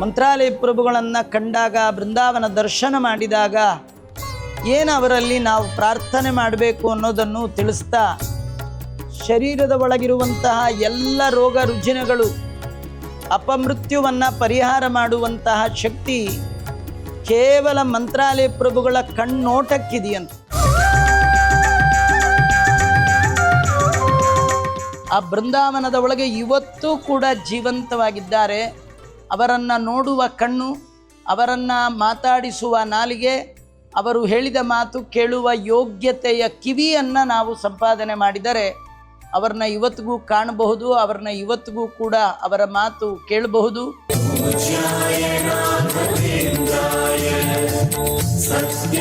ಮಂತ್ರಾಲಯ ಪ್ರಭುಗಳನ್ನು ಕಂಡಾಗ, ಬೃಂದಾವನ ದರ್ಶನ ಮಾಡಿದಾಗ ಏನು ಅವರಲ್ಲಿ ನಾವು ಪ್ರಾರ್ಥನೆ ಮಾಡಬೇಕು ಅನ್ನೋದನ್ನು ತಿಳಿಸ್ತಾ, ಶರೀರದ ಒಳಗಿರುವಂತಹ ಎಲ್ಲ ರೋಗ ರುಜಿನಗಳು ಅಪಮೃತ್ಯುವನ್ನು ಪರಿಹಾರ ಮಾಡುವಂತಹ ಶಕ್ತಿ ಕೇವಲ ಮಂತ್ರಾಲಯ ಪ್ರಭುಗಳ ಕಣ್ಣೋಟಕ್ಕಿದೆಯಂತ. ಆ ಬೃಂದಾವನದ ಒಳಗೆ ಇವತ್ತೂ ಕೂಡ ಜೀವಂತವಾಗಿದ್ದಾರೆ. ಅವರನ್ನು ನೋಡುವ ಕಣ್ಣು, ಅವರನ್ನು ಮಾತಾಡಿಸುವ ನಾಲಿಗೆ, ಅವರು ಹೇಳಿದ ಮಾತು ಕೇಳುವ ಯೋಗ್ಯತೆಯ ಕಿವಿಯನ್ನು ನಾವು ಸಂಪಾದನೆ ಮಾಡಿದರೆ ಅವರನ್ನ ಇವತ್ತಿಗೂ ಕಾಣಬಹುದು, ಅವರನ್ನ ಇವತ್ತಿಗೂ ಕೂಡ ಅವರ ಮಾತು ಕೇಳಬಹುದು. ಸತ್ಯ